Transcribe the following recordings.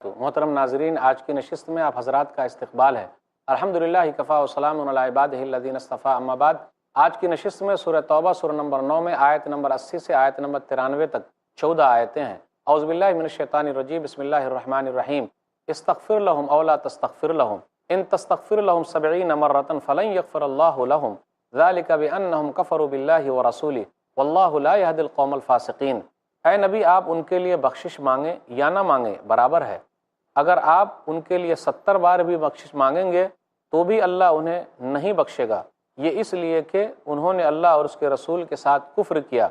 تو محترم ناظرین، آج کی نشست میں آپ حضرات کا استقبال ہے۔ الحمدللہ کفا وسلام علی عبادہ الذین اصطفیٰ، اما بعد۔ آج کی نشست میں سورہ توبہ سورہ نمبر 9 میں آیت نمبر 80 سے آیت نمبر 93 تک 14 آیتیں ہیں۔ اعوذ باللہ من الشیطان الرجیم، بسم اللہ الرحمن الرحیم۔ استغفر لهم او لا تستغفر لهم ان تستغفر لهم 70 مرة فلن يغفر الله لهم ذلك بأنهم كفروا بالله ورسوله واللہ لا يهدي القوم الفاسقین۔ اے نبی، آپ ان کے لیے بخشش مانگیں یا نہ مانگیں برابر ہے۔ اگر آپ ان کے لیے 70 بار بھی بخشش مانگیں گے تو بھی اللہ انہیں نہیں بخشے گا، یہ اس لیے کہ انہوں نے اللہ اور اس کے رسول کے ساتھ کفر کیا،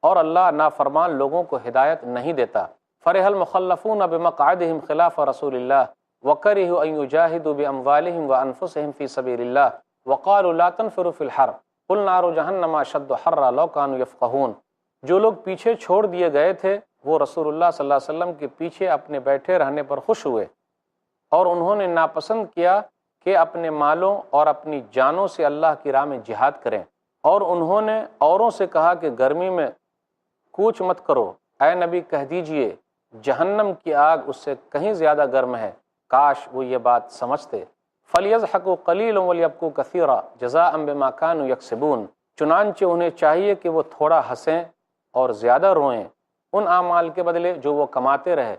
اور اللہ نافرمان لوگوں کو ہدایت نہیں دیتا۔ فرح المخلفون بمقعدهم خلاف رسول اللہ وکرہوا ان یجاہدوا باموالہم وانفسہم فی سبیل اللہ وقالوا لا تنفروا فی الحر قل نار جہنم اشد حرا لو کانوا یفقہون۔ جو لوگ پیچھے چھوڑ دیے گئے تھے وہ رسول اللہ صلی اللہ علیہ وسلم کے پیچھے اپنے بیٹھے رہنے پر خوش ہوئے، اور انہوں نے ناپسند کیا کہ اپنے مالوں اور اپنی جانوں سے اللہ کی راہ میں جہاد کریں، اور انہوں نے اوروں سے کہا کہ گرمی میں کوچ مت کرو۔ اے نبی، کہہ دیجئے جہنم کی آگ اس سے کہیں زیادہ گرم ہے، کاش وہ یہ بات سمجھتے۔ فَلْيَضْحَكُوا قَلِيلًا وَلْيَبْكُوا كَثِيرًا جَزَاءً بِمَا كَانُوا يَكْسِبُونَ۔ چنانچہ انہیں چاہیے کہ وہ تھوڑا ہنسیں اور زیادہ روئیں ان اعمال کے بدلے جو وہ کماتے رہے۔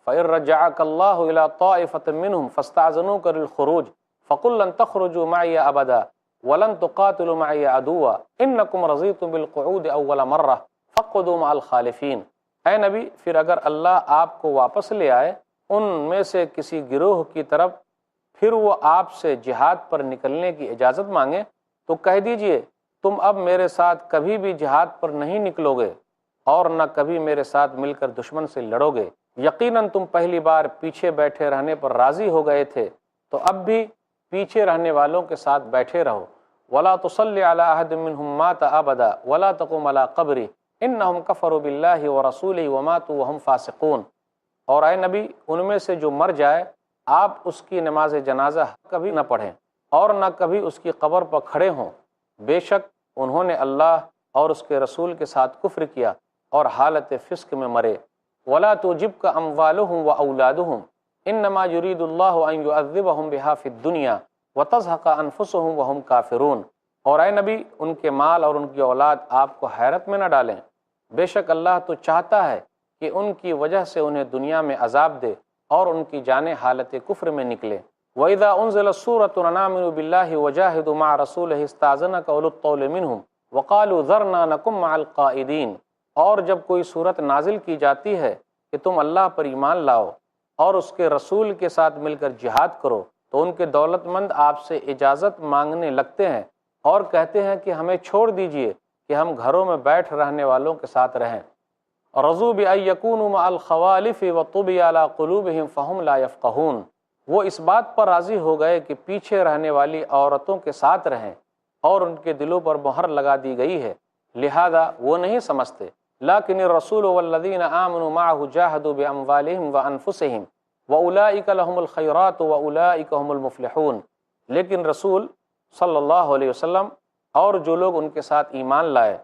فَإِن رَجَّعَكَ اللَّهُ إِلَىٰ طَائِفَةٍ مِّنْهُمْ فَاسْتَأْذَنُوكَ لِلْخُرُوجِ فَقُل لَّن تَخْرُجُوا مَعِيَ أَبَدًا وَلَن تُقَاتِلُوا مَعِيَ عَدُوًّا إِنَّكُمْ رَضِيتُم بِالْقُعُودِ أَوَّلَ مَرَّةٍ فَاقْعُدُوا مَعَ الْخَالِفِينَ۔ اے نبی، پھر اگر اللہ آپ کو واپس لے آئے ان میں سے کسی گروہ کی طرف، پھر وہ آپ سے جہاد پر نکلنے کی اجازت مانگے تو کہہ دیجئے تم اب میرے ساتھ کبھی بھی جہاد پر نہیں نکلو گے اور نہ کبھی میرے ساتھ مل کر دشمن سے لڑو گے۔ یقیناً تم پہلی بار پیچھے بیٹھے رہنے پر راضی ہو گئے تھے، تو اب بھی پیچھے رہنے والوں کے ساتھ بیٹھے رہو۔ وَلَا تُصَلِّ عَلَىٰ أَحَدٍ مِّنْهُم مَّاتَ أَبَدًا وَلَا تَقُمْ عَلَىٰ قَبْرِهِ إِنَّهُمْ كَفَرُوا بِاللَّهِ وَرَسُولِهِ وَمَاتُوا وَهُمْ فَاسِقُونَ۔ اور اے نبی، ان میں سے جو مر جائے آپ اس کی نماز جنازہ کبھی نہ پڑھیں اور نہ کبھی اس کی قبر پر کھڑے ہوں، بے شک انہوں نے اللہ اور اس کے رسول کے ساتھ کفر کیا اور حالت فسق میں مرے۔ وَلَا تُعْجِبْكَ أَمْوَالُهُمْ وَأَوْلَادُهُمْ إِنَّمَا يُرِيدُ اللَّهُ أَن يُعَذِّبَهُمْ بِهَا فِي الدُّنْيَا وَتَزْهَقَ أَنفُسُهُمْ وَهُمْ كَافِرُونَ۔ اور اے نبی، ان کے مال اور ان کی اولاد آپ کو حیرت میں نہ ڈالیں، بے شک اللہ تو چاہتا ہے کہ ان کی وجہ سے انہیں دنیا میں عذاب دے اور ان کی جانیں حالت کفر میں نکلے۔ وَإِذَا أُنزِلَتْ سُورَةٌ أَنْ آمِنُوا بِاللَّهِ وَجَاهِدُوا مَعَ رَسُولِهِ اسْتَأْذَنَكَ أُولُو الطَّوْلِ مِنْهُمْ وَقَالُوا ذَرْنَا نَكُن مَّعَ الْقَاعِدِينَ۔ اور جب کوئی صورت نازل کی جاتی ہے کہ تم اللہ پر ایمان لاؤ اور اس کے رسول کے ساتھ مل کر جہاد کرو، تو ان کے دولت مند آپ سے اجازت مانگنے لگتے ہیں اور کہتے ہیں کہ ہمیں چھوڑ دیجئے کہ ہم گھروں میں بیٹھ رہنے والوں کے ساتھ رہیں۔ رضوا بأن يكونوا مع الخوالف وطبع على قلوبهم فهم لا يفقهون۔ وہ اس بات پر راضی ہو گئے کہ پیچھے رہنے والی عورتوں کے ساتھ رہیں اور ان کے دلوں پر مہر لگا دی گئی ہے، لہذا وہ نہیں سمجھتے۔ لیکن الرسول والذین آمنوا معه جاهدوا بأموالهم وأنفسهم وأولئك لهم الخيرات وأولئك هم المفلحون۔ لیکن رسول صلی اللہ علیہ وسلم اور جو لوگ ان کے ساتھ ایمان لائے،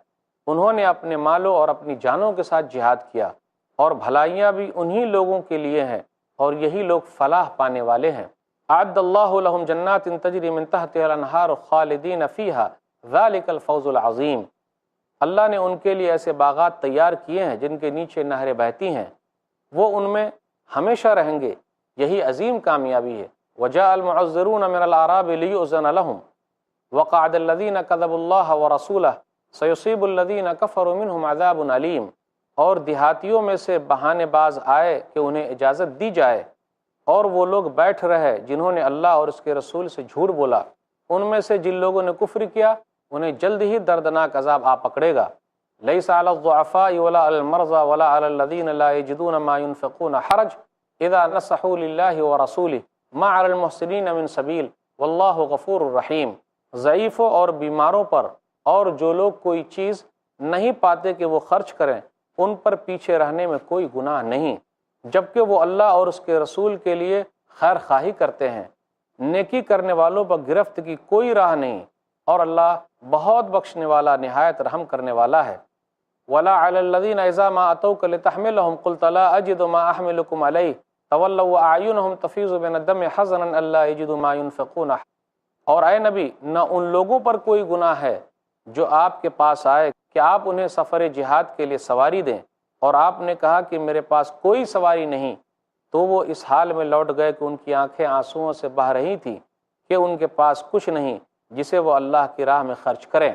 انہوں نے اپنے مالوں اور اپنی جانوں کے ساتھ جہاد کیا، اور بھلائیاں بھی انہی لوگوں کے لیے ہیں اور یہی لوگ فلاح پانے والے ہیں۔ اعد اللہ لہم جنات تجری من تحتها الانہار خالدین فیہا ذلک الفوز العظیم۔ اللہ نے ان کے لیے ایسے باغات تیار کیے ہیں جن کے نیچے نہریں بہتی ہیں، وہ ان میں ہمیشہ رہیں گے، یہی عظیم کامیابی ہے۔ وجاء المعذرون من الاعراب لیؤذن لهم وقعد الذین کذبوا اللہ ورسولہ سیصیب الذین کفروا منہم عذاب علیم۔ اور دیہاتیوں میں سے بہانے باز آئے کہ انہیں اجازت دی جائے، اور وہ لوگ بیٹھ رہے جنہوں نے اللہ اور اس کے رسول سے جھوٹ بولا، ان میں سے جن لوگوں نے کفر کیا انہیں جلد ہی دردناک عذاب آ پکڑے گا۔ لیس علی الضعفاء ولا علی المرضى ولا علی الذین لا یجدون ما ينفقون حرج اذا نصحوا للہ ورسولہ ما علی المحسنین من سبیل واللہ غفور الرحیم۔ ضعیفوں اور بیماروں پر اور جو لوگ کوئی چیز نہیں پاتے کہ وہ خرچ کریں، ان پر پیچھے رہنے میں کوئی گناہ نہیں، جبکہ وہ اللہ اور اس کے رسول کے لیے خیر خواہی کرتے ہیں۔ نیکی کرنے والوں پر گرفت کی کوئی راہ نہیں، اور اللہ بہت بخشنے والا نہایت رحم کرنے والا ہے۔ وَلَا عَلَى الَّذِينَ إِذَا مَا أَتَوْكَ لِتَحْمِلَهُمْ قُلْتَ لَا أَجِدُ مَا أَحْمِلُكُمْ عَلَيْهِ تولوا وأعینہم تفیض من الدم حزنا الا یجدوا ما ينفقون۔ اور اے نبی، نہ ان لوگوں پر کوئی گناہ ہے جو آپ کے پاس آئے کہ آپ انہیں سفر جہاد کے لیے سواری دیں، اور آپ نے کہا کہ میرے پاس کوئی سواری نہیں، تو وہ اس حال میں لوٹ گئے کہ ان کی آنکھیں آنسوؤں سے بہہ رہی تھیں کہ ان کے پاس کچھ نہیں جسے وہ اللہ کی راہ میں خرچ کریں۔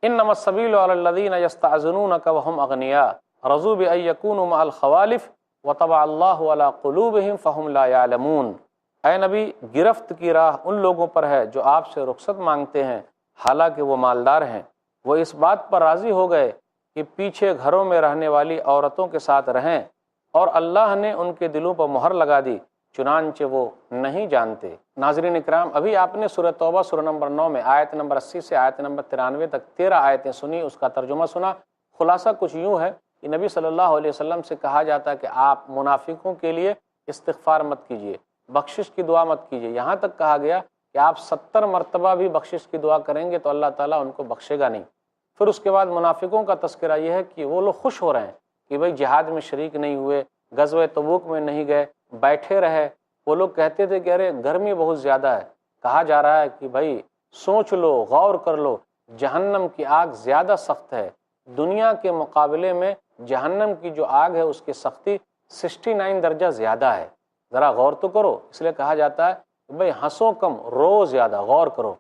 انما السبیل علی الذین یستأذنونک وهم اغنیاء رضوا بأن یکونوا مع الخوالف وطبع اللہ علی قلوبہم فہم لا یعلمون۔ اے نبی، گرفت کی راہ ان لوگوں پر ہے جو آپ سے رخصت مانگتے ہیں حالانکہ وہ مالدار ہیں، وہ اس بات پر راضی ہو گئے کہ پیچھے گھروں میں رہنے والی عورتوں کے ساتھ رہیں، اور اللہ نے ان کے دلوں پر مہر لگا دی چنانچہ وہ نہیں جانتے۔ ناظرین اکرام، ابھی آپ نے سورہ توبہ سورہ نمبر 9 میں آیت نمبر 80 سے آیت نمبر 93 تک 13 آیتیں سنی، اس کا ترجمہ سنا۔ خلاصہ کچھ یوں ہے کہ نبی صلی اللہ علیہ وسلم سے کہا جاتا ہے کہ آپ منافقوں کے لیے استغفار مت کیجیے، بخشش کی دعا مت کیجیے، یہاں تک کہا گیا کہ آپ 70 مرتبہ بھی بخشش کی دعا کریں گے تو اللہ تعالیٰ ان کو بخشے گا نہیں۔ پھر اس کے بعد منافقوں کا تذکرہ یہ ہے کہ وہ لوگ خوش ہو رہے ہیں کہ بھئی جہاد میں شریک نہیں ہوئے، غزوہ تبوک میں نہیں گئے، بیٹھے رہے۔ وہ لوگ کہتے تھے کہ ارے گرمی بہت زیادہ ہے، کہا جا رہا ہے کہ بھئی سوچ لو، غور کر لو، جہنم کی آگ زیادہ سخت ہے، دنیا کے مقابلے میں جہنم کی جو آگ ہے اس کی سختی 69 درجہ زیادہ ہے، ذرا غور تو کرو۔ اس لیے کہا جاتا ہے کہ بھئی ہنسو کم، رو زیادہ، غور کرو۔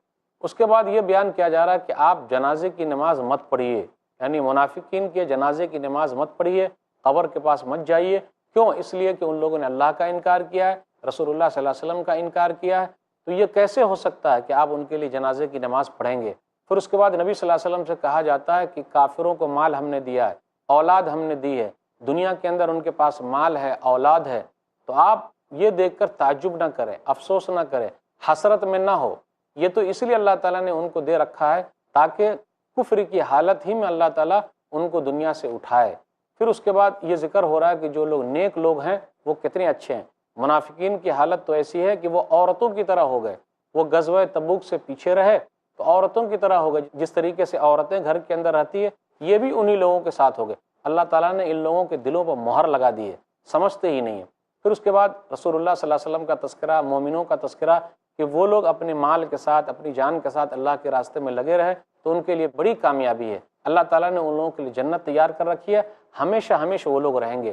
اس کے بعد یہ بیان کیا جا رہا ہے کہ آپ جنازے کی نماز مت پڑھیے، یعنی منافقین کے جنازے کی نماز مت پڑھیے، قبر کے پاس مت جائیے۔ کیوں؟ اس لیے کہ ان لوگوں نے اللہ کا انکار کیا ہے، رسول اللہ صلی اللہ علیہ وسلم کا انکار کیا ہے، تو یہ کیسے ہو سکتا ہے کہ آپ ان کے لیے جنازے کی نماز پڑھیں گے؟ پھر اس کے بعد نبی صلی اللہ علیہ وسلم سے کہا جاتا ہے کہ کافروں کو مال ہم نے دیا ہے، اولاد ہم نے دی ہے، دنیا کے اندر ان کے پاس مال ہے، اولاد ہے، تو آپ یہ دیکھ کر تعجب نہ کریں، افسوس نہ کریں، حسرت میں نہ ہو۔ یہ تو اس لیے اللہ تعالیٰ نے ان کو دے رکھا ہے تاکہ کفر کی حالت ہی میں اللہ تعالیٰ ان کو دنیا سے اٹھائے۔ پھر اس کے بعد یہ ذکر ہو رہا ہے کہ جو لوگ نیک لوگ ہیں وہ کتنے اچھے ہیں۔ منافقین کی حالت تو ایسی ہے کہ وہ عورتوں کی طرح ہو گئے، وہ غزوہ تبوک سے پیچھے رہے تو عورتوں کی طرح ہو گئے، جس طریقے سے عورتیں گھر کے اندر رہتی ہے یہ بھی انہی لوگوں کے ساتھ ہو گئے۔ اللہ تعالیٰ نے ان لوگوں کے دلوں پر مہر لگا دی ہے، سمجھتے ہی نہیں ہیں۔ پھر اس کے بعد رسول اللہ صلی اللہ علیہ وسلم کا تذکرہ، مومنوں کا تذکرہ کہ وہ لوگ اپنے مال کے ساتھ، اپنی جان کے ساتھ اللہ کے راستے میں لگے رہے تو ان کے لیے بڑی کامیابی ہے۔ اللہ تعالیٰ نے ان لوگوں کے لیے جنت تیار کر رکھی ہے، ہمیشہ ہمیشہ وہ لوگ رہیں گے۔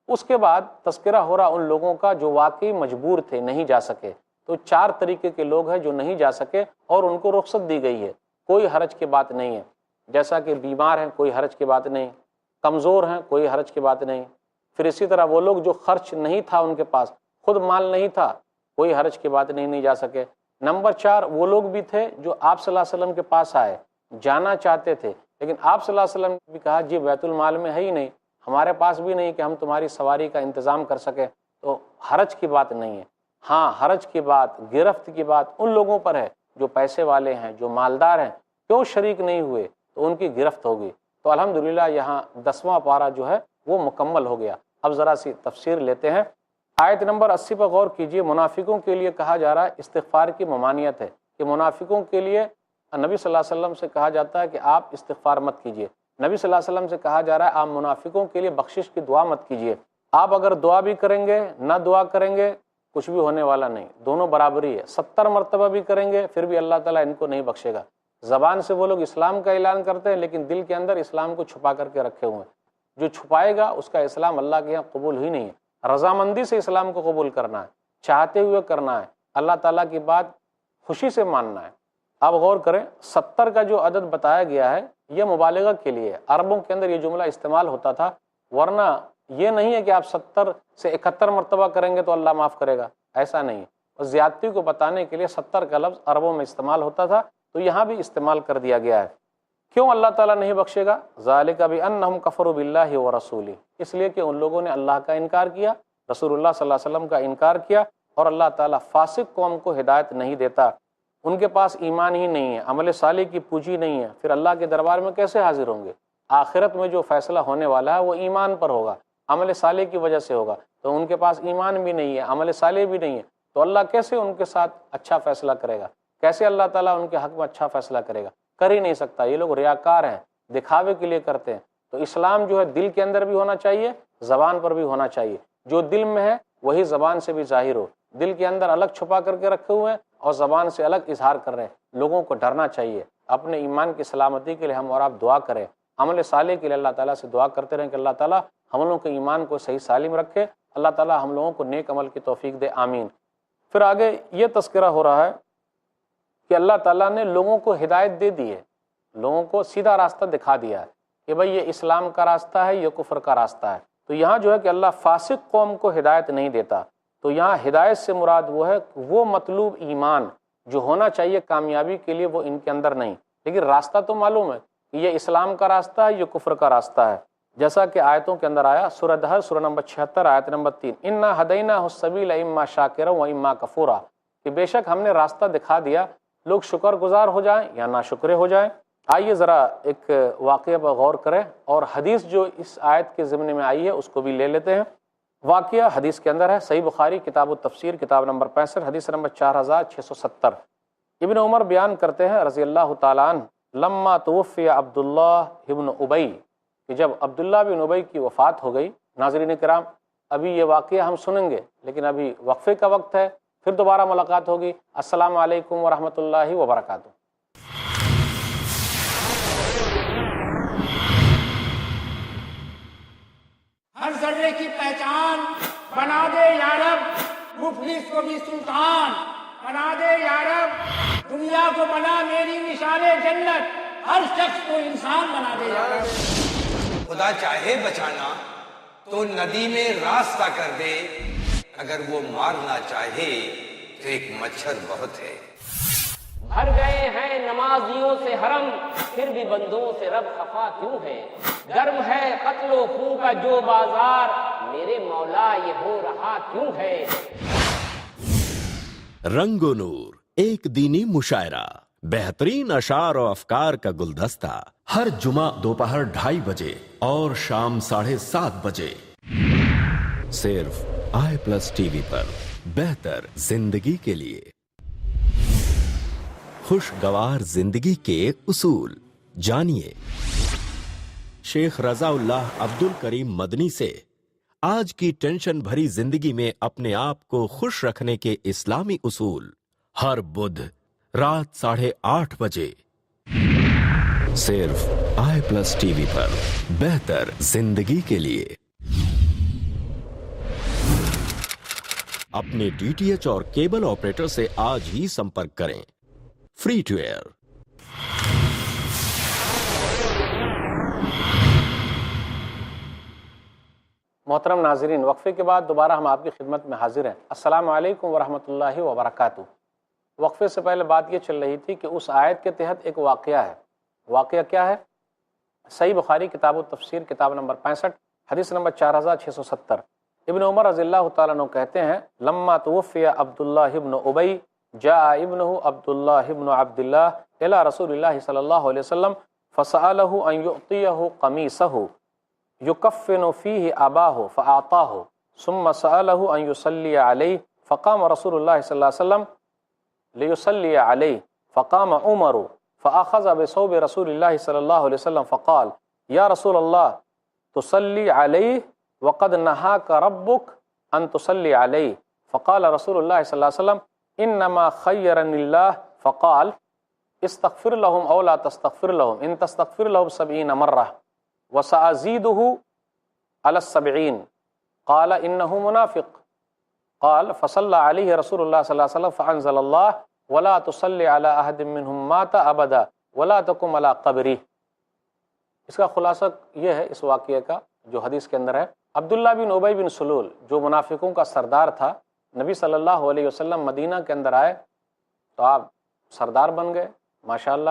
اس کے بعد تذکرہ ہو رہا ان لوگوں کا جو واقعی مجبور تھے، نہیں جا سکے۔ تو 4 طریقے کے لوگ ہیں جو نہیں جا سکے اور ان کو رخصت دی گئی ہے، کوئی حرج کی بات نہیں ہے، جیسا کہ بیمار ہیں کوئی حرج کی بات نہیں، کمزور ہیں کوئی حرج کی بات نہیں۔ پھر اسی طرح وہ لوگ جو خرچ نہیں تھا ان کے پاس، خود مال نہیں تھا، کوئی حرج کی بات نہیں جا سکے۔ نمبر 4 وہ لوگ بھی تھے جو آپ صلی اللہ علیہ وسلم کے پاس آئے، جانا چاہتے تھے، لیکن آپ صلی اللہ علیہ وسلم نے بھی کہا جی بیت المال میں ہے ہی نہیں، ہمارے پاس بھی نہیں کہ ہم تمہاری سواری کا انتظام کر سکیں، تو حرج کی بات نہیں ہے۔ ہاں حرج کی بات، گرفت کی بات ان لوگوں پر ہے جو پیسے والے ہیں، جو مالدار ہیں، کیوں شریک نہیں ہوئے تو ان کی گرفت ہوگی۔ تو الحمدللہ یہاں 10واں پارہ جو ہے وہ مکمل ہو گیا۔ اب ذرا سی تفسیر لیتے ہیں۔ آیت نمبر 80 پر غور کیجئے۔ منافقوں کے لیے کہا جا رہا ہے استغفار کی ممانعت ہے کہ منافقوں کے لیے نبی صلی اللہ علیہ وسلم سے کہا جاتا ہے کہ آپ استغفار مت کیجئے۔ نبی صلی اللہ علیہ وسلم سے کہا جا رہا ہے آپ منافقوں کے لیے بخشش کی دعا مت کیجئے۔ آپ اگر دعا بھی کریں گے، نہ دعا کریں گے، کچھ بھی ہونے والا نہیں، دونوں برابری ہے۔ 70 مرتبہ بھی کریں گے پھر بھی اللہ تعالیٰ ان کو نہیں بخشے گا۔ زبان سے وہ لوگ اسلام کا اعلان کرتے ہیں لیکن دل کے اندر اسلام کو چھپا کر کے رکھے ہوئے ہیں۔ جو چھپائے گا اس کا اسلام اللہ کے یہاں قبول ہی نہیں ہے۔ رضامندی سے اسلام کو قبول کرنا ہے، چاہتے ہوئے کرنا ہے، اللہ تعالیٰ کی بات خوشی سے ماننا ہے۔ آپ غور کریں 70 کا جو عدد بتایا گیا ہے یہ مبالغہ کے لیے ہے۔ عربوں کے اندر یہ جملہ استعمال ہوتا تھا، ورنہ یہ نہیں ہے کہ آپ 70 سے 71 مرتبہ کریں گے تو اللہ معاف کرے گا، ایسا نہیں ہے۔ اور زیادتی کو بتانے کے لیے 70 کا لفظ عربوں میں استعمال ہوتا تھا تو یہاں بھی استعمال کر دیا گیا ہے۔ کیوں اللہ تعالیٰ نہیں بخشے گا؟ ذالک بانہم کفروا باللہ ورسولہ، اس لیے کہ ان لوگوں نے اللہ کا انکار کیا، رسول اللہ صلی اللہ علیہ وسلم کا انکار کیا، اور اللہ تعالیٰ فاسق قوم کو ہدایت نہیں دیتا۔ ان کے پاس ایمان ہی نہیں ہے، عمل صالح کی پونجی نہیں ہے، پھر اللہ کے دربار میں کیسے حاضر ہوں گے؟ آخرت میں جو فیصلہ ہونے والا ہے وہ ایمان پر ہوگا، عمل صالح کی وجہ سے ہوگا۔ تو ان کے پاس ایمان بھی نہیں ہے، عمل صالح بھی نہیں ہے، تو اللہ کیسے ان کے ساتھ اچھا فیصلہ کرے گا؟ کیسے اللہ تعالیٰ ان کے حق میں اچھا فیصلہ کرے گا؟ کر ہی نہیں سکتا۔ یہ لوگ ریاکار ہیں، دکھاوے کے لیے کرتے ہیں۔ تو اسلام جو ہے دل کے اندر بھی ہونا چاہیے، زبان پر بھی ہونا چاہیے۔ جو دل میں ہے وہی زبان سے بھی ظاہر ہو، دل کے اندر الگ چھپا کر کے رکھے ہوئے ہیں اور زبان سے الگ اظہار کر رہے ہیں۔ لوگوں کو ڈرنا چاہیے، اپنے ایمان کی سلامتی کے لیے ہم اور آپ دعا کریں، عمل صالح کے لیے اللہ تعالیٰ سے دعا کرتے رہیں کہ اللہ تعالیٰ ہم لوگوں کے ایمان کو صحیح سالم رکھے، اللہ تعالیٰ ہم لوگوں کو نیک عمل کی توفیق دے، آمین۔ پھر آگے یہ تذکرہ ہو رہا ہے کہ اللہ تعالیٰ نے لوگوں کو ہدایت دے دی ہے، لوگوں کو سیدھا راستہ دکھا دیا ہے کہ بھئی یہ اسلام کا راستہ ہے، یہ کفر کا راستہ ہے۔ تو یہاں جو ہے کہ اللہ فاسق قوم کو ہدایت نہیں دیتا، تو یہاں ہدایت سے مراد وہ ہے وہ مطلوب ایمان جو ہونا چاہیے کامیابی کے لیے، وہ ان کے اندر نہیں، لیکن راستہ تو معلوم ہے کہ یہ اسلام کا راستہ ہے، یہ کفر کا راستہ ہے، جیسا کہ آیتوں کے اندر آیا سورہ دہر سورہ نمبر 76 آیت نمبر 3، انا ہدیناہ السبیل اما شاکرا و اما کفورا، کہ بے شک ہم نے راستہ دکھا دیا، لوگ شکر گزار ہو جائیں یا ناشکرے ہو جائیں۔ آئیے ذرا ایک واقعہ پر غور کریں اور حدیث جو اس آیت کے ضمن میں آئی ہے اس کو بھی لے لیتے ہیں۔ واقعہ حدیث کے اندر ہے، صحیح بخاری کتاب التفسیر کتاب نمبر 65 حدیث نمبر 4670۔ ابن عمر بیان کرتے ہیں رضی اللہ تعالیٰ عنہ، لما توفی عبداللہ ابن ابی، کہ جب عبداللہ بن ابی کی وفات ہو گئی۔ ناظرین کرام، ابھی یہ واقعہ ہم سنیں گے لیکن ابھی وقفے کا وقت ہے، پھر دوبارہ ملاقات ہوگی۔ السلام علیکم ورحمۃ اللہ وبرکاتہ۔ ہر ذرے کی پہچان بنا دے یا رب، مفلس کو بھی سلطان بنا دے یا رب، دنیا کو بنا میری نشان جنت، ہر شخص کو انسان بنا دے یا رب۔ خدا چاہے بچانا تو ندی میں راستہ کر دے، اگر وہ مارنا چاہے تو ایک مچھر بہت ہے۔ بھر گئے ہیں نمازیوں سے حرم، پھر بھی بندوں سے رب خفا کیوں ہے؟ گرم ہے قتل و خون کا جو بازار، میرے مولا یہ ہو رہا کیوں ہے؟ رنگ و نور ایک دینی مشاعرہ، بہترین اشعار و افکار کا گلدستہ، ہر جمعہ دوپہر 2:30 بجے اور شام 7:30 بجے، صرف i+ TV پر۔ بہتر زندگی کے لیے، خوشگوار زندگی کے اصول جانیے شیخ رضا اللہ عبد الکریم مدنی سے۔ آج کی ٹینشن بھری زندگی میں اپنے آپ کو خوش رکھنے کے اسلامی اصول، ہر بدھ رات 8:30 بجے، صرف i+ TV پر۔ بہتر زندگی کے لیے اپنے DTH اور کیبل آپریٹر سے آج ہی سمپرک کریں۔ Free to air. محترم ناظرین، وقفے کے بعد دوبارہ ہم آپ کی خدمت میں حاضر ہیں۔ السلام علیکم ورحمۃ اللہ وبرکاتہ۔ وقفے سے پہلے بات یہ چل رہی تھی کہ اس آیت کے تحت ایک واقعہ ہے۔ واقعہ کیا ہے؟ صحیح بخاری کتاب التفسیر کتاب نمبر 65 حدیث نمبر 4670۔ ابن عمر رضی اللہ تعالیٰ عنہ کہتے ہیں، لما توفی عبداللہ ابن ابی جاء ابنہ عبداللہ ابن عبداللہ الى رسول اللہ صلی اللہ علیہ وسلم فسألہ ان یعطیہ قمیصہ یکفن فیہ اباہ فاعطاہ ثم سألہ ان یصلی علیہ فقام رسول اللہ صلی اللہ علیہ وسلم لیصلی علیہ فقام عمر فأخذ بثوب رسول اللہ صلی اللہ علیہ وسلم فقال یا رسول اللہ تصلی علیہ وقد نہاک ربک ان تصلی علیہ فقال رسول اللہ صلی اللہ علیہ وسلم انما خیرنی اللہ فقال استغفر لهم او لا تستغفر لهم ان تستغفر لهم 70 مرة وسأزيده على 70 قال انه منافق قال فصلى عليه رسول الله صلى الله عليه وسلم فانزل الله ولا تصلي على احد منهم مات ابدا ولا تقم على قبره۔ اس کا خلاصہ یہ ہے اس واقعے کا جو حدیث کے اندر ہے۔ عبداللہ بن ابی بن سلول جو منافقوں کا سردار تھا، نبی صلی اللہ علیہ وسلم مدینہ کے اندر آئے تو آپ سردار بن گئے، ماشاءاللہ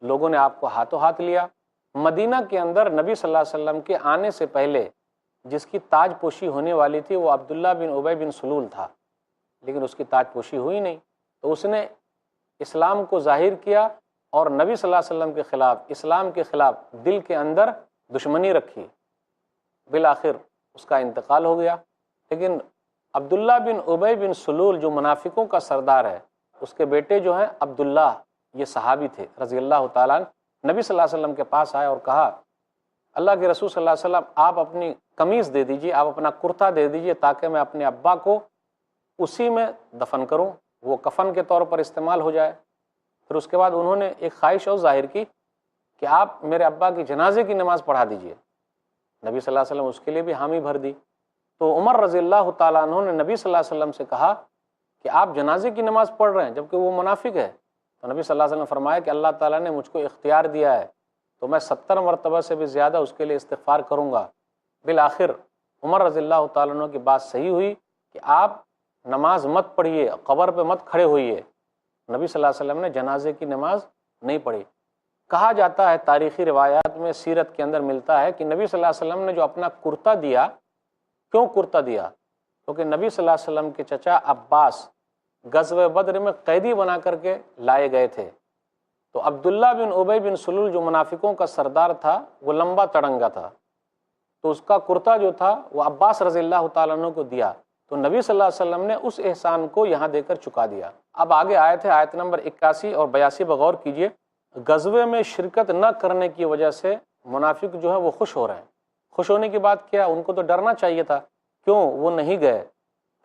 لوگوں نے آپ کو ہاتھوں ہاتھ لیا۔ مدینہ کے اندر نبی صلی اللہ علیہ وسلم کے آنے سے پہلے جس کی تاج پوشی ہونے والی تھی وہ عبداللہ بن ابی بن سلول تھا، لیکن اس کی تاج پوشی ہوئی نہیں، تو اس نے اسلام کو ظاہر کیا اور نبی صلی اللہ علیہ وسلم کے خلاف، اسلام کے خلاف دل کے اندر دشمنی رکھی، بالآخر اس کا انتقال ہو گیا۔ لیکن عبداللہ بن ابی بن سلول جو منافقوں کا سردار ہے، اس کے بیٹے جو ہیں عبداللہ، یہ صحابی تھے رضی اللہ تعالیٰ عنہ، نبی صلی اللہ علیہ وسلم کے پاس آئے اور کہا اللہ کے رسول صلی اللہ علیہ وسلم آپ اپنی قمیض دے دیجیے، آپ اپنا کرتا دے دیجیے تاکہ میں اپنے ابا کو اسی میں دفن کروں، وہ کفن کے طور پر استعمال ہو جائے۔ پھر اس کے بعد انہوں نے ایک خواہش اور ظاہر کی کہ آپ میرے ابا کی جنازے کی نماز پڑھا دیجیے۔ نبی صلی اللہ علیہ وسلم اس کے لیے بھی حامی بھر دی۔ تو عمر رضی اللہ تعالیٰ عنہ نے نبی صلی اللہ علیہ وسلم سے کہا کہ آپ جنازے کی نماز پڑھ رہے ہیں جبکہ وہ منافق ہے۔ تو نبی صلی اللہ علیہ وسلم نے فرمایا کہ اللہ تعالیٰ نے مجھ کو اختیار دیا ہے تو میں 70 مرتبہ سے بھی زیادہ اس کے لیے استغفار کروں گا۔ بالآخر عمر رضی اللہ تعالیٰ عنہ کی بات صحیح ہوئی کہ آپ نماز مت پڑھیے، قبر پہ مت کھڑے ہوئیے۔ نبی صلی اللہ علیہ وسلم نے جنازے کی نماز نہیں پڑھی۔ کہا جاتا ہے تاریخی روایات میں، سیرت کے اندر ملتا ہے کہ نبی صلی اللہ علیہ وسلم نے جو اپنا کرتا دیا، کیوں کرتا دیا؟ کیونکہ نبی صلی اللہ علیہ وسلم کے چچا عباس غزوہ بدر میں قیدی بنا کر کے لائے گئے تھے۔ تو عبداللہ بن ابی بن سلول جو منافقوں کا سردار تھا، وہ لمبا تڑنگا تھا، تو اس کا کرتا جو تھا وہ عباس رضی اللہ تعالیٰ عنہ کو دیا، تو نبی صلی اللہ علیہ وسلم نے اس احسان کو یہاں دے کر چکا دیا۔ اب آگے آیت ہے، آیت نمبر 81 اور 82 بغور کیجئے۔ غزوے میں شرکت نہ کرنے کی وجہ سے منافق جو ہے وہ خوش ہو رہے ہیں۔ خوش ہونے کی بات کیا؟ ان کو تو ڈرنا چاہیے تھا، کیوں وہ نہیں گئے؟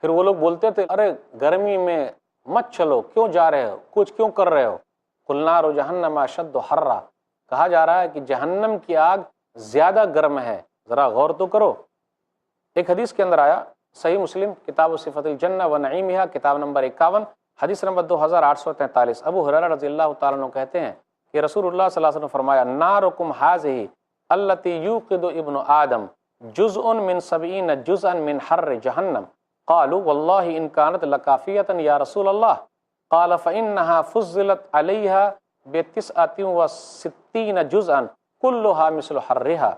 پھر وہ لوگ بولتے تھے ارے گرمی میں مت چلو، کیوں جا رہے ہو، کچھ کیوں کر رہے ہو؟ قُلْ نَارُ جَهَنَّمَ أَشَدُّ حَرًّا، کہا جا رہا ہے کہ جہنم کی آگ زیادہ گرم ہے، ذرا غور تو کرو۔ ایک حدیث کے اندر آیا، صحیح مسلم کتاب صفت الجنہ و نعیمہا، کتاب نمبر 51، حدیث نمبر 2843، ابو ہریرہ رضی اللہ تعالیٰ عنہ کہتے ہیں کہ رسول اللہ صلی اللہ علیہ وسلم نے فرمایا نارکم ھذہ التی یوقد ابن آدم جزء من 70 جزءا من حر جہنم، قالوا واللہ ان کانت لکافیۃ یا رسول اللہ، قال فإنها فضلت علیہا ب69 جزءا کلھا مثل حرھا۔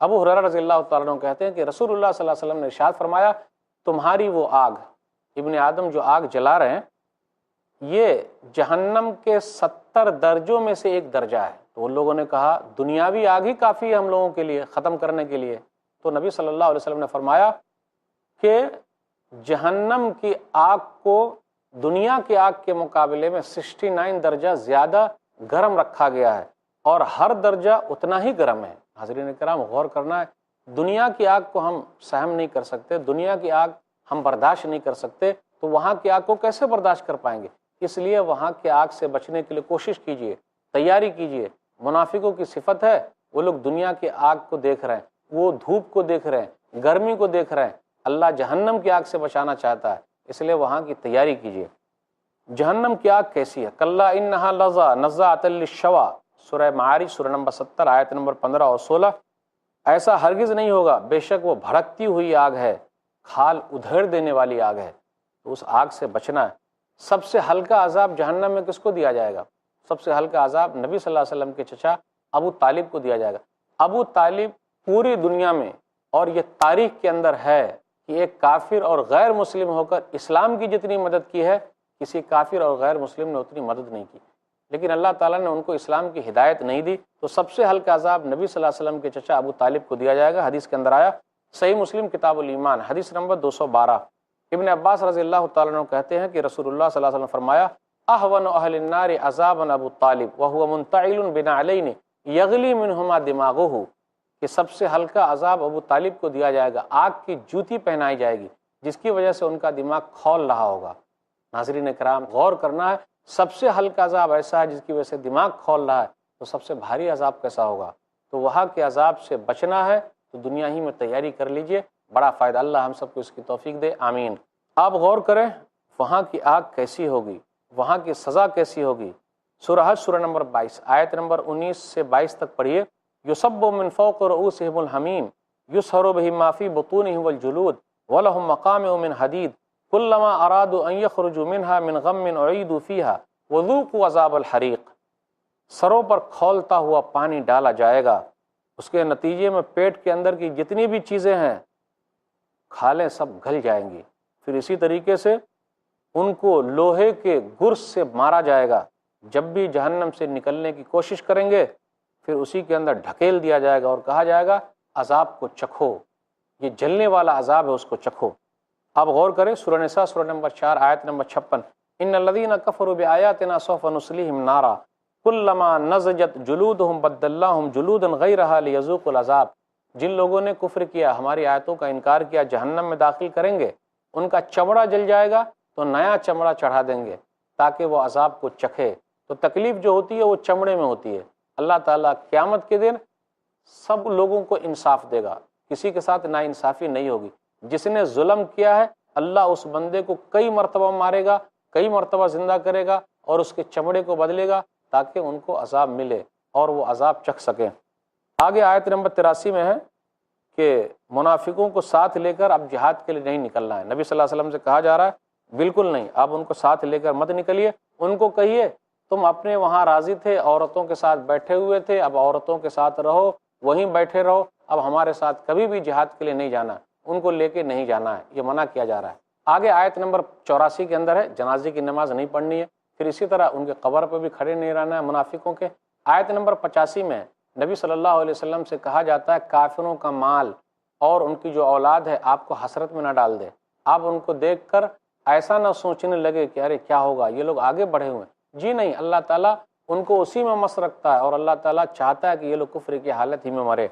ابو ہریرہ رضی اللہ تعالیٰ عنہ کہتے ہیں کہ رسول اللہ صلی اللہ علیہ وسلم نے ارشاد فرمایا تمہاری وہ آگ، ابن آدم جو آگ جلا رہے ہیں، یہ جہنم کے 70 درجوں میں سے ایک درجہ ہے۔ تو ان لوگوں نے کہا دنیاوی آگ ہی کافی ہے ہم لوگوں کے لیے ختم کرنے کے لیے۔ تو نبی صلی اللہ علیہ وسلم نے فرمایا کہ جہنم کی آگ کو دنیا کی آگ کے مقابلے میں 69 درجہ زیادہ گرم رکھا گیا ہے، اور ہر درجہ اتنا ہی گرم ہے۔ حضرین کرام غور کرنا ہے، دنیا کی آگ کو ہم سہم نہیں کر سکتے، دنیا کی آگ ہم برداشت نہیں کر سکتے، تو وہاں کی آگ کو کیسے برداشت کر پائیں گے؟ اس لیے وہاں کی آگ سے بچنے کے لیے کوشش کیجئے، تیاری کیجئے۔ منافقوں کی صفت ہے وہ لوگ دنیا کی آگ کو دیکھ رہے ہیں، وہ دھوپ کو دیکھ رہے ہیں، گرمی کو دیکھ رہے ہیں۔ اللہ جہنم کی آگ سے بچانا چاہتا ہے، اس لیے وہاں کی تیاری کیجئے۔ جہنم کی آگ کیسی ہے؟ کلا انہا لظی نزاعۃ للشوی، سورہ معارج سورہ نمبر 70 آیت نمبر 15 اور 16۔ ایسا ہرگز نہیں ہوگا، بے شک وہ بھڑکتی ہوئی آگ ہے، کھال ادھیڑ دینے والی آگ ہے۔ تو اس آگ سے بچنا ہے۔ سب سے ہلکا عذاب جہنم میں کس کو دیا جائے گا؟ سب سے ہلکا عذاب نبی صلی اللہ علیہ وسلم کے چچا ابو طالب کو دیا جائے گا۔ ابو طالب پوری دنیا میں اور یہ تاریخ کے اندر ہے کہ ایک کافر اور غیر مسلم ہو کر اسلام کی جتنی مدد کی ہے، کسی کافر اور غیر مسلم نے اتنی مدد نہیں کی، لیکن اللہ تعالیٰ نے ان کو اسلام کی ہدایت نہیں دی۔ تو سب سے ہلکا عذاب نبی صلی اللہ علیہ وسلم کے چچا ابو طالب کو دیا جائے گا۔ حدیث کے اندر آیا، صحیح مسلم کتاب الایمان، حدیث نمبر 212۔ ابن عباس رضی اللہ تعالیٰ عنہ کہتے ہیں کہ رسول اللہ صلی اللہ علیہ وسلم نے فرمایا اہون اہل النار عذابا ابو طالب وہو منتعل بنعلین یغلی منہما دماغہ، کہ سب سے ہلکا عذاب ابو طالب کو دیا جائے گا، آگ کی جوتی پہنائی جائے گی جس کی وجہ سے ان کا دماغ کھول رہا ہوگا۔ ناظرین کرام غور کرنا ہے، سب سے ہلکا عذاب ایسا ہے جس کی وجہ سے دماغ کھول رہا ہے، تو سب سے بھاری عذاب کیسا ہوگا؟ تو وہاں کے عذاب سے بچنا ہے تو دنیا ہی میں تیاری کر لیجئے، بڑا فائدہ۔ اللہ ہم سب کو اس کی توفیق دے، آمین۔ آپ غور کریں وہاں کی آگ کیسی ہوگی، وہاں کی سزا کیسی ہوگی۔ سورہ حج سورہ نمبر 22 آیت نمبر 19 سے 22 تک پڑھیے۔ یصب من فوق رؤوسہم الحمیم یصہر بہ ما فی بطونہم والجلود ولہم مقامع من حدید کلما ارادوا ان یخرجوا منہا من غم اعیدوا فیہا وذوقوا عذاب الحریق۔ سروں پر کھولتا ہوا پانی ڈالا جائے گا، اس کے نتیجے میں پیٹ کے اندر کی جتنی بھی چیزیں ہیں، کھالیں سب گل جائیں گی۔ پھر اسی طریقے سے ان کو لوہے کے گرز سے مارا جائے گا۔ جب بھی جہنم سے نکلنے کی کوشش کریں گے پھر اسی کے اندر ڈھکیل دیا جائے گا اور کہا جائے گا عذاب کو چکھو، یہ جلنے والا عذاب ہے، اس کو چکھو۔ اب غور کریں سورہ نساء سورہ نمبر 4 آیت نمبر 56۔ ان الذین کفروا بآیاتنا سوف نصلیہم نارا کلما نضجت جلودہم بدلناہم جلودا غیرہا لیذوقوا العذاب، جن لوگوں نے کفر کیا، ہماری آیتوں کا انکار کیا، جہنم میں داخل کریں گے، ان کا چمڑا جل جائے گا تو نیا چمڑا چڑھا دیں گے تاکہ وہ عذاب کو چکھے۔ تو تکلیف جو ہوتی ہے وہ چمڑے میں ہوتی ہے۔ اللہ تعالیٰ قیامت کے دن سب لوگوں کو انصاف دے گا، کسی کے ساتھ ناانصافی نہیں ہوگی۔ جس نے ظلم کیا ہے اللہ اس بندے کو کئی مرتبہ مارے گا، کئی مرتبہ زندہ کرے گا اور اس کے چمڑے کو بدلے گا تاکہ ان کو عذاب ملے اور وہ عذاب چکھ سکیں۔ آگے آیت نمبر 83 میں ہے کہ منافقوں کو ساتھ لے کر اب جہاد کے لیے نہیں نکلنا ہے۔ نبی صلی اللہ علیہ وسلم سے کہا جا رہا ہے بالکل نہیں، آپ ان کو ساتھ لے کر مت نکلیے، ان کو کہیے تم اپنے وہاں راضی تھے، عورتوں کے ساتھ بیٹھے ہوئے تھے، اب عورتوں کے ساتھ رہو، وہیں بیٹھے رہو، اب ہمارے ساتھ کبھی بھی جہاد کے لیے نہیں جانا، ان کو لے کے نہیں جانا ہے، یہ منع کیا جا رہا ہے۔ آگے آیت نمبر 84 کے اندر ہے جنازے کی نماز نہیں پڑھنی ہے، پھر اسی طرح ان کے قبر پہ بھی کھڑے نہیں رہنا ہے منافقوں کے۔ آیت نمبر 85 میں نبی صلی اللہ علیہ وسلم سے کہا جاتا ہے کافروں کا مال اور ان کی جو اولاد ہے آپ کو حسرت میں نہ ڈال دے، آپ ان کو دیکھ کر ایسا نہ سوچنے لگے کہ ارے کیا ہوگا، یہ لوگ آگے بڑھے ہوئے ہیں۔ جی نہیں، اللہ تعالیٰ ان کو اسی میں مست رکھتا ہے اور اللہ تعالیٰ چاہتا ہے کہ یہ لوگ کفر کی حالت ہی میں مرے۔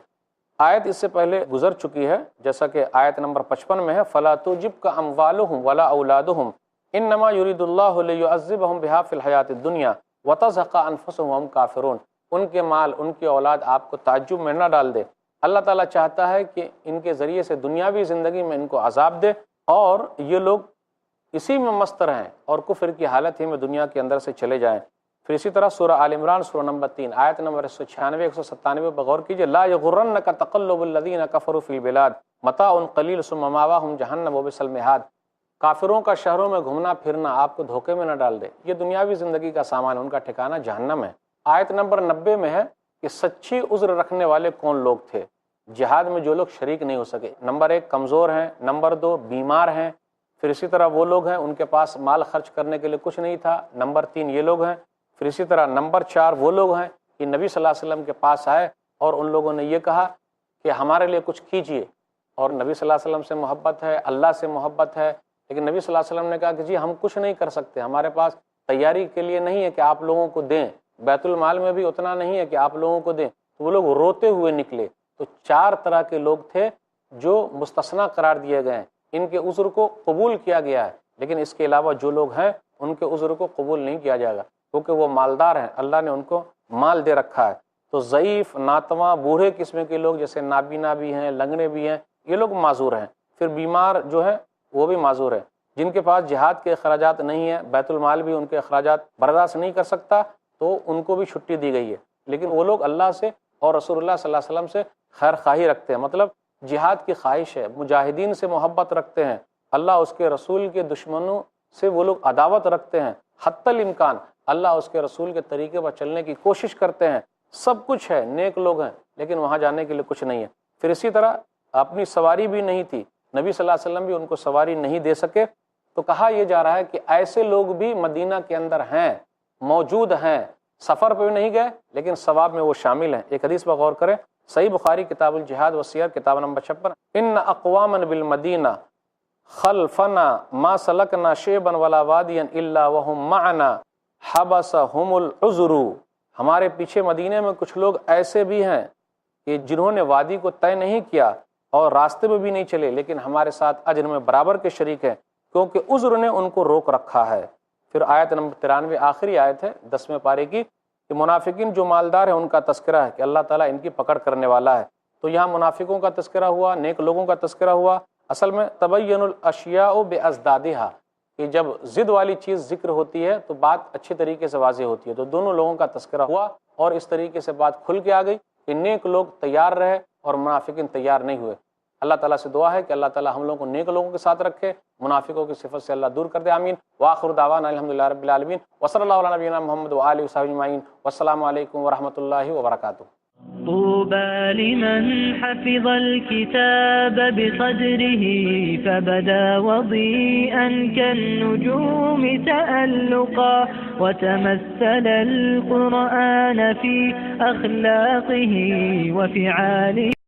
آیت اس سے پہلے گزر چکی ہے، جیسا کہ آیت نمبر 55 میں ہے فَلَا تُعْجِبْكَ أَمْوَالُهُمْ وَلَا أَوْلَادُهُمْ إِنَّمَا يُرِيدُ اللَّهُ لِيُعَذِّبَهُمْ بِهَا فِي الْحَيَاةِ الدُّنْيَا وَتَزْهَقَ أَنفُسُهُمْ وَهُمْ كَافِرُونَ۔ ان کے مال، ان کی اولاد آپ کو تعجب میں نہ ڈال دے، اللہ تعالیٰ چاہتا ہے کہ ان کے ذریعے سے دنیاوی زندگی میں ان کو عذاب دے اور یہ لوگ اسی میں مست رہیں اور کفر کی حالت ہی میں دنیا کے اندر سے چلے جائیں۔ پھر اسی طرح سورہ آل عمران سورہ نمبر 3 آیت نمبر 196 197 پر غور کیجئے، لا یغرنک تقلب الذین کفروا فی البلاد متاع قلیل ثم مأواہم جہنم وبئس المہاد۔ کافروں کا شہروں میں گھومنا پھرنا آپ کو دھوکے میں نہ ڈال دے، یہ دنیاوی زندگی کا سامان، ان کا ٹھکانہ جہنم ہے۔ آیت نمبر 90 میں ہے کہ سچی عذر رکھنے والے کون لوگ تھے جہاد میں جو لوگ شریک نہیں ہو سکے۔ نمبر 1 کمزور ہیں، نمبر 2 بیمار ہیں، پھر اسی طرح وہ لوگ ہیں ان کے پاس مال خرچ کرنے کے لیے کچھ نہیں تھا، نمبر 3 یہ لوگ ہیں، پھر اسی طرح نمبر 4 وہ لوگ ہیں کہ نبی صلی اللہ علیہ وسلم کے پاس آئے اور ان لوگوں نے یہ کہا کہ ہمارے لیے کچھ کیجئے، اور نبی صلی اللہ علیہ وسلم سے محبت ہے، اللہ سے محبت ہے، لیکن نبی صلی اللہ علیہ وسلم نے کہا کہ جی ہم کچھ نہیں کر سکتے، ہمارے پاس تیاری کے لیے نہیں ہے کہ آپ لوگوں کو دیں، بیت المال میں بھی اتنا نہیں ہے کہ آپ لوگوں کو دیں۔ تو وہ لوگ روتے ہوئے نکلے۔ تو 4 طرح کے لوگ تھے جو مستثنیٰ قرار دیے گئے ہیں، ان کے عذر کو قبول کیا گیا ہے، لیکن اس کے علاوہ جو لوگ ہیں ان کے عذر کو قبول نہیں کیا جائے گا کیونکہ وہ مالدار ہیں، اللہ نے ان کو مال دے رکھا ہے۔ تو ضعیف، ناتواں، بوڑھے قسم کے لوگ جیسے نابینا بھی ہیں، لنگڑے بھی ہیں، یہ لوگ معذور ہیں۔ پھر بیمار جو ہیں وہ بھی معذور ہیں، جن کے پاس جہاد کے اخراجات نہیں ہیں، بیت المال بھی ان کے اخراجات برداشت نہیں کر سکتا، تو ان کو بھی چھٹی دی گئی ہے۔ لیکن وہ لوگ اللہ سے اور رسول اللہ صلی اللہ علیہ وسلم سے خیر خواہی رکھتے ہیں، مطلب جہاد کی خواہش ہے، مجاہدین سے محبت رکھتے ہیں، اللہ اس کے رسول کے دشمنوں سے وہ لوگ عداوت رکھتے ہیں، حتی الامکان اللہ اس کے رسول کے طریقے پر چلنے کی کوشش کرتے ہیں، سب کچھ ہے، نیک لوگ ہیں، لیکن وہاں جانے کے لیے کچھ نہیں ہے۔ پھر اسی طرح اپنی سواری بھی نہیں تھی، نبی صلی اللہ علیہ وسلم بھی ان کو سواری نہیں دے سکے، تو کہا یہ جا رہا ہے کہ ایسے لوگ بھی مدینہ کے اندر ہیں، موجود ہیں، سفر پہ بھی نہیں گئے لیکن ثواب میں وہ شامل ہیں۔ ایک حدیث پر غور کریں، صحیح بخاری کتاب الجہاد والسیر کتاب نمبر 56، ان اقواما بالمدینہ خلفنا ما سلکنا شعبا ولا وادیا الا وهم معنا حبسهم العذر۔ ہمارے پیچھے مدینے میں کچھ لوگ ایسے بھی ہیں کہ جنہوں نے وادی کو طے نہیں کیا اور راستے میں بھی نہیں چلے، لیکن ہمارے ساتھ اجر میں برابر کے شریک ہیں کیونکہ عذر نے ان کو روک رکھا ہے۔ پھر آیت نمبر 93 آخری آیت ہے 10ویں پارے کی کہ منافقین جو مالدار ہیں ان کا تذکرہ ہے کہ اللہ تعالیٰ ان کی پکڑ کرنے والا ہے۔ تو یہاں منافقوں کا تذکرہ ہوا، نیک لوگوں کا تذکرہ ہوا۔ اصل میں تبین الاشیاء بازدادها، کہ جب ضد والی چیز ذکر ہوتی ہے تو بات اچھے طریقے سے واضح ہوتی ہے، تو دونوں لوگوں کا تذکرہ ہوا اور اس طریقے سے بات کھل کے آ گئی کہ نیک لوگ تیار رہے اور منافقین تیار نہیں ہوئے۔ اللہ تعالیٰ سے دعا ہے کہ اللہ تعالیٰ ہم لوگوں کو نیک لوگوں کے ساتھ رکھے، منافقوں کی صفت سے اللہ دور کر دے، آمین۔ وآخر دعوانا الحمدللہ رب العالمین، وصلی اللہ علی نبینا محمد وآلہ وصحبہ اجمعین، والسلام علیکم ورحمۃ اللہ وبرکاتہ۔ طوبى لمن حفظ الكتاب بصدره فبدا وضيئا كالنجوم تألقا وتمثل القرآن في أخلاقه وفعاله